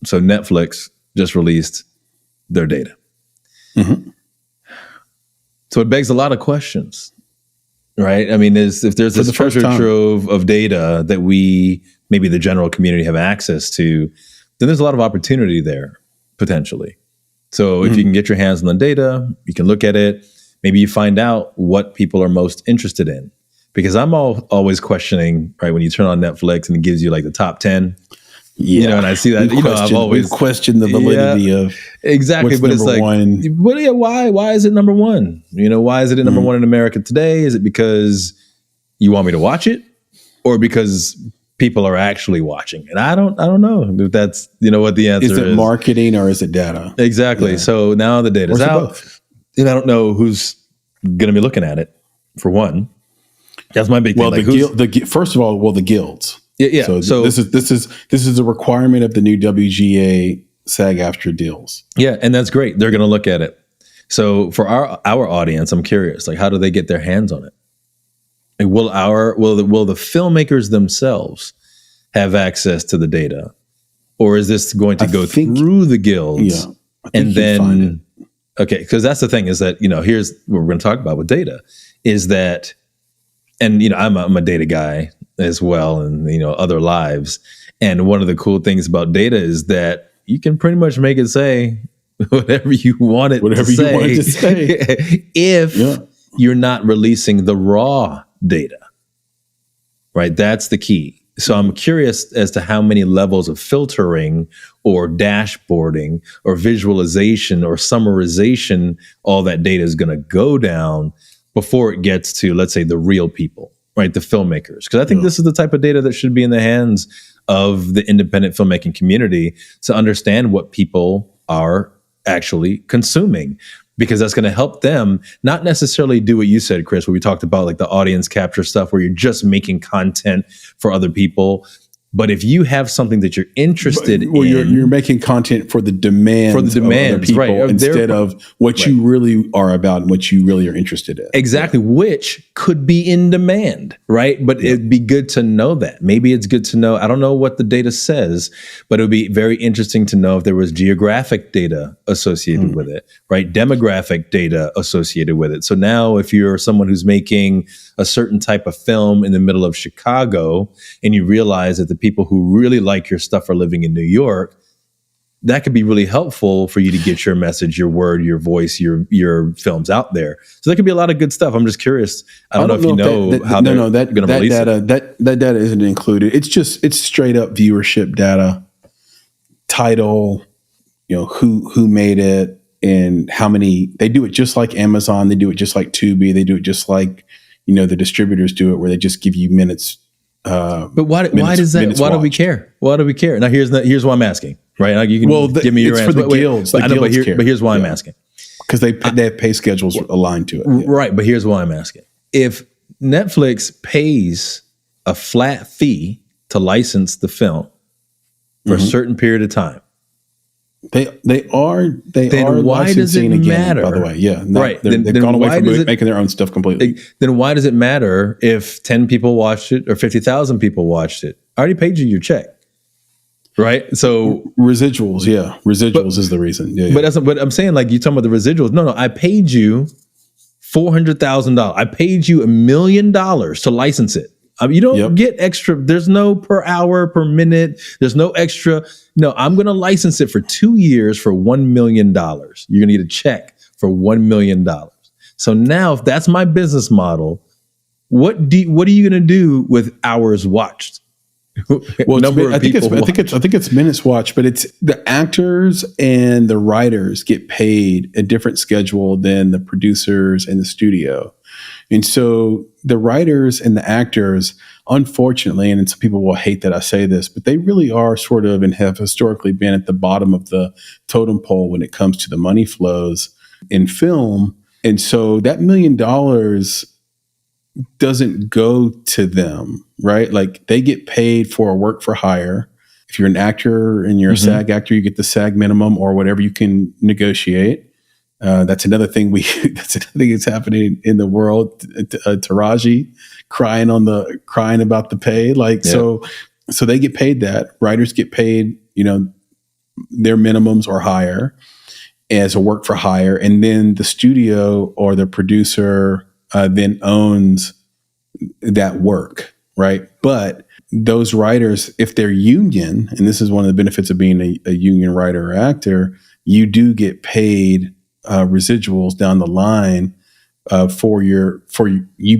So Netflix just released their data. Mm-hmm. So it begs a lot of questions, right? I mean, if there's this treasure trove of data that maybe the general community have access to, then there's a lot of opportunity there, potentially. So if you can get your hands on the data, you can look at it, maybe you find out what people are most interested in. Because I'm always questioning, right, when you turn on Netflix and it gives you like the top 10, and I see that, I've always questioned the validity of exactly, but it's like, why is it number one? Why is it number one in America today? Is it because you want me to watch it, or because people are actually watching? And I don't know if that's what the answer is. Is it marketing or is it data? Exactly. Yeah. So now the data's out, and I don't know who's going to be looking at it. For one, that's my big thing. Well, first of all, the guilds. Yeah. So this is a requirement of the new WGA SAG-AFTRA deals. Yeah, and that's great. They're going to look at it. So for our audience, I'm curious, like, how do they get their hands on it? Like, will the filmmakers themselves have access to the data, or is this going to go through the guilds? Yeah, and then okay, because that's the thing is that here's what we're going to talk about with data is that, and I'm a data guy as well, and other lives. And one of the cool things about data is that you can pretty much make it say whatever you want it to say if you're not releasing the raw data, right? That's the key. So I'm curious as to how many levels of filtering or dashboarding or visualization or summarization all that data is going to go down before it gets to, let's say, the real people, right? The filmmakers. Because I think this is the type of data that should be in the hands of the independent filmmaking community to understand what people are actually consuming, because that's going to help them not necessarily do what you said, Chris, where we talked about like the audience capture stuff where you're just making content for other people. But if you have something that you're interested in, you're making content for the demands of other people, right, instead of what you really are about and what you really are interested in. Exactly, which could be in demand, right? But it'd be good to know that. Maybe it's good to know. I don't know what the data says, but it would be very interesting to know if there was geographic data associated with it, right? Demographic data associated with it. So now if you're someone who's making a certain type of film in the middle of Chicago and you realize that the people who really like your stuff are living in New York, that could be really helpful for you to get your message, your word, your voice, your films out there. So there could be a lot of good stuff. I'm just curious. I don't know if you know how they're going to release it. That data isn't included. It's straight up viewership data, title, who made it and how many. They do it just like Amazon. They do it just like Tubi. They do it just like the distributors do it, where they just give you minutes. But why does that? Why do we care? Why do we care? Now here's why I'm asking. Right? Now you can give me your answer. For the guilds. But here's why I'm asking. Because they have pay schedules aligned to it. Yeah. Right. But here's why I'm asking. If Netflix pays a flat fee to license the film for a certain period of time, They are why does it matter? By the way, right. They've gone away from making their own stuff completely. Then why does it matter if 10 people watched it or 50,000 people watched it? I already paid you your check, right? So residuals, residuals is the reason. Yeah, But I'm saying, like, you talking about the residuals? No, I paid you $400,000. I paid you $1 million to license it. You don't get extra. There's no per hour, per minute. There's no extra. No, I'm going to license it for 2 years for $1 million. You're going to get a check for $1 million. So now, if that's my business model, what are you going to do with hours watched? Well, I think it's minutes watched, but it's the actors and the writers get paid a different schedule than the producers and the studio. And so the writers and the actors, unfortunately, and some people will hate that I say this, but they really are sort of and have historically been at the bottom of the totem pole when it comes to the money flows in film. And so that $1 million doesn't go to them, right? Like, they get paid for a work for hire. If you're an actor and you're a SAG actor, you get the SAG minimum or whatever you can negotiate. That's another thing that's happening in the world. Taraji crying about the pay. So they get paid that. Writers get paid, their minimums are higher as a work for hire, and then the studio or the producer then owns that work, right? But those writers, if they're union, and this is one of the benefits of being a union writer or actor, you do get paid residuals down the line for you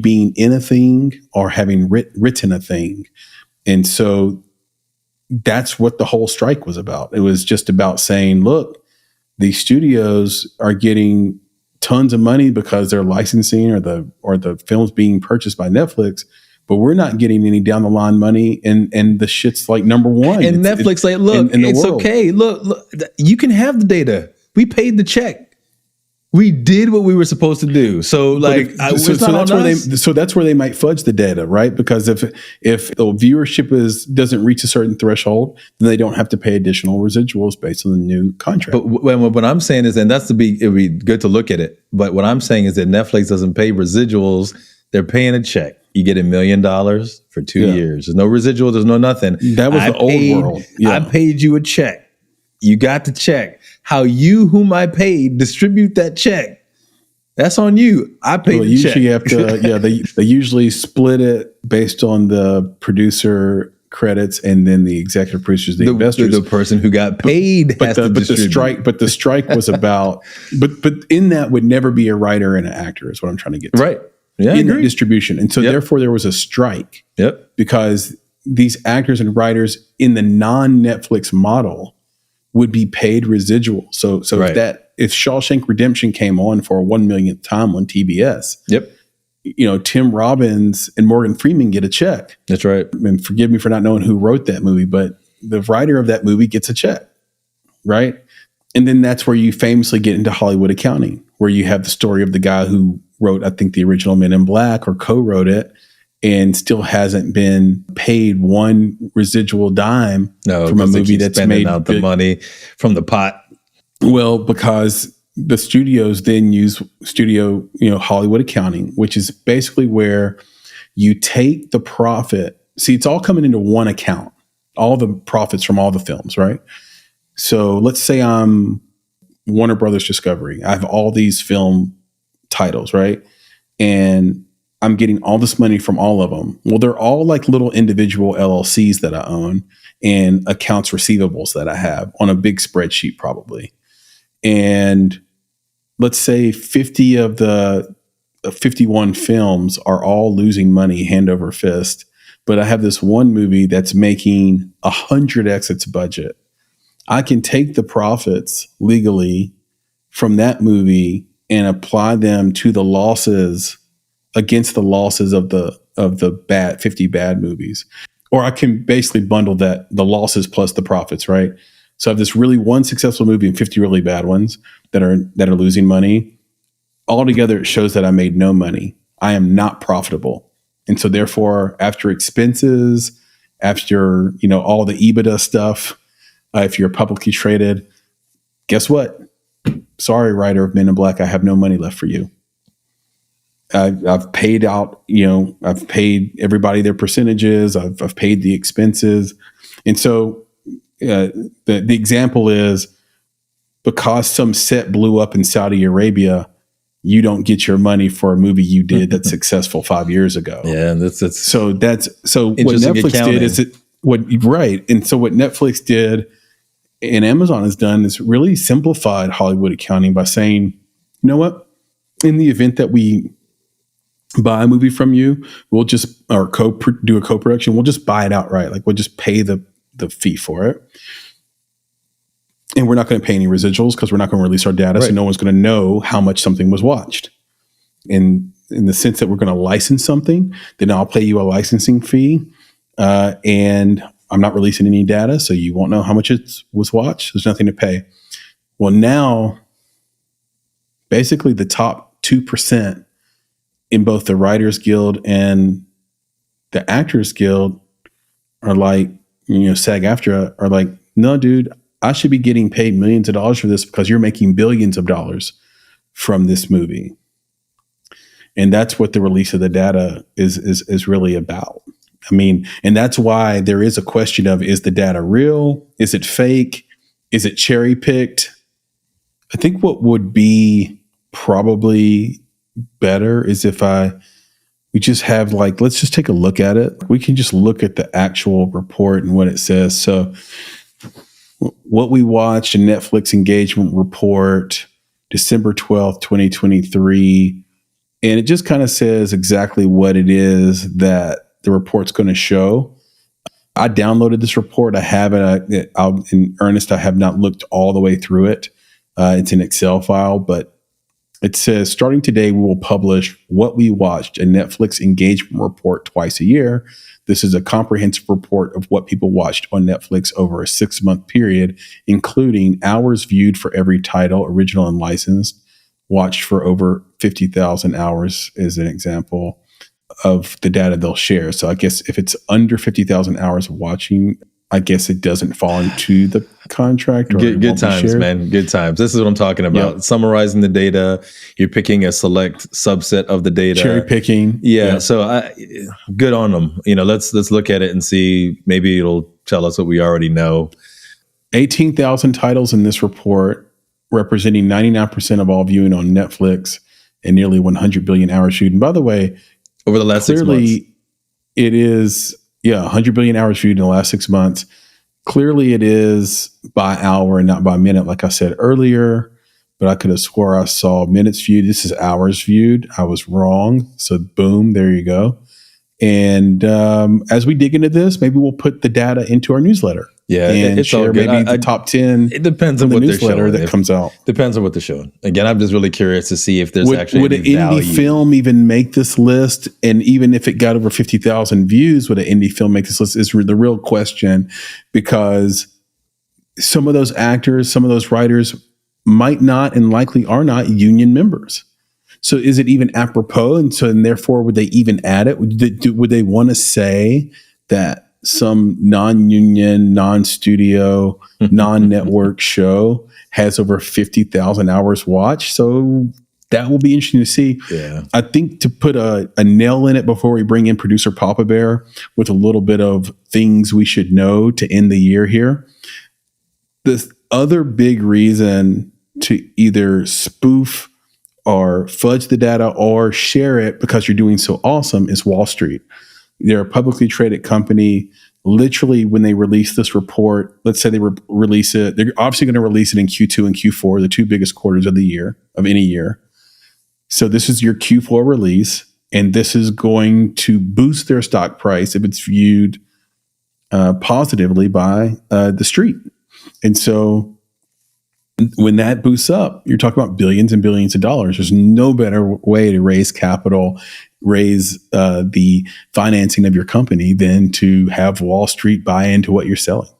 being in a thing or having written a thing. And so that's what the whole strike was about. It was just about saying, look, these studios are getting tons of money because they're licensing or the film's being purchased by Netflix, but we're not getting any down the line money, and the shit's like number one. And Netflix like, look, in it's world. Okay. Look, you can have the data. We paid the check. We did what we were supposed to do. So like, so that's where they might fudge the data, right? Because if the viewership doesn't reach a certain threshold, then they don't have to pay additional residuals based on the new contract. But what I'm saying is, and it'd be good to look at it. But what I'm saying is that Netflix doesn't pay residuals. They're paying a check. You get $1 million for 2 years. There's no residual. There's no nothing. That was the old world. Yeah. I paid you a check. You got the check. How you, whom I paid, distribute that check, that's on you. I paid the check. You have to, they usually split it based on the producer credits and then the executive producers, the investors. The person who got paid has to distribute. But the strike was about, but in that would never be a writer and an actor is what I'm trying to get to. Right. Yeah, in the distribution. And so therefore there was a strike. Yep. Because these actors and writers in the non-Netflix model would be paid residual. So right. if Shawshank Redemption came on for a 1 millionth time on TBS, Tim Robbins and Morgan Freeman get a check. That's right. And forgive me for not knowing who wrote that movie, but the writer of that movie gets a check, right? And then that's where you famously get into Hollywood accounting, where you have the story of the guy who wrote, I think, the original Men in Black or co-wrote it, and still hasn't been paid one residual dime from a movie that's made out the money from the pot. Well, because the studios then use Hollywood accounting, which is basically where you take the profit. See, it's all coming into one account, all the profits from all the films, right? So let's say I'm Warner Brothers Discovery. I have all these film titles, right? And I'm getting all this money from all of them. Well, they're all like little individual LLCs that I own and accounts receivables that I have on a big spreadsheet probably. And let's say 50 of the 51 films are all losing money hand over fist. But I have this one movie that's making 100x its budget. I can take the profits legally from that movie and apply them to the losses against the losses of the bad 50 bad movies. Or I can basically bundle the losses plus the profits, right? So I have this really one successful movie and 50 really bad ones that are losing money. Altogether, it shows that I made no money. I am not profitable. And so therefore, after expenses, after all the EBITDA stuff, if you're publicly traded, guess what? Sorry, writer of Men in Black, I have no money left for you. I've paid out, I've paid everybody their percentages. I've paid the expenses. And so the example is, because some set blew up in Saudi Arabia, you don't get your money for a movie you did that's successful 5 years ago. Yeah, that's so what Netflix did is right. And so what Netflix did and Amazon has done is really simplified Hollywood accounting by saying, you know what, in the event that we buy a movie from you, we'll just do a co-production. We'll just buy it outright. Like we'll just pay the fee for it. And we're not going to pay any residuals because we're not going to release our data. Right. So no one's going to know how much something was watched. And in the sense that we're going to license something, then I'll pay you a licensing fee. And I'm not releasing any data, so you won't know how much it was watched. There's nothing to pay. Well, now, basically the top 2% in both the Writers Guild and the Actors Guild are like, SAG-AFTRA are like, no, dude, I should be getting paid millions of dollars for this because you're making billions of dollars from this movie. And that's what the release of the data is really about. I mean, and that's why there is a question of, is the data real? Is it fake? is it cherry picked? I think what would be probably better is if we just have let's just take a look at it. We can just look at the actual report and what it says. So what we watched, a Netflix engagement report, December 12th, 2023. And it just kind of says exactly what it is that the report's going to show. I downloaded this report. I have it. In earnest, I have not looked all the way through it. It's an Excel file, but it says, starting today, we will publish what we watched, a Netflix engagement report twice a year. This is a comprehensive report of what people watched on Netflix over a 6-month period, including hours viewed for every title, original and licensed, watched for over 50,000 hours as an example of the data they'll share. So I guess if it's under 50,000 hours of watching, I guess it doesn't fall into the contract. Or good times, man. Good times. This is what I'm talking about. Yep. Summarizing the data. You're picking a select subset of the data. Cherry picking. Yeah. Yep. So good on them. Let's look at it and see. Maybe it'll tell us what we already know. 18,000 titles in this report, representing 99% of all viewing on Netflix and nearly 100 billion hours viewed. And by the way, over the last 6 months, it is 100 billion hours viewed in the last 6 months. Clearly, it is by hour and not by minute, like I said earlier. But I could have swore I saw minutes viewed. This is hours viewed. I was wrong. So boom, there you go. And as we dig into this, maybe we'll put the data into our newsletter. Yeah, and it's share all good. Maybe the top 10. It depends on what they're showing. That comes out. Depends on what they're showing. Again, I'm just really curious to see if there's would an indie film even make this list? And even if it got over 50,000 views, would an indie film make this list? Is the real question, because some of those actors, some of those writers might not and likely are not union members. So is it even apropos? And therefore, would they even add it? Would they want to say that some non-union, non-studio, non-network show has over 50,000 hours watched? So that will be interesting to see. Yeah. I think to put a nail in it before we bring in producer Papa Bear with a little bit of things we should know to end the year here. The other big reason to either spoof or fudge the data or share it because you're doing so awesome is Wall Street. They're a publicly traded company. Literally, when they release this report, let's say they release it, they're obviously going to release it in Q2 and Q4, the two biggest quarters of the year, of any year. So this is your Q4 release, and this is going to boost their stock price if it's viewed positively by the street. And so when that boosts up, you're talking about billions and billions of dollars. There's no better way to raise capital, raise the financing of your company than to have Wall Street buy into what you're selling.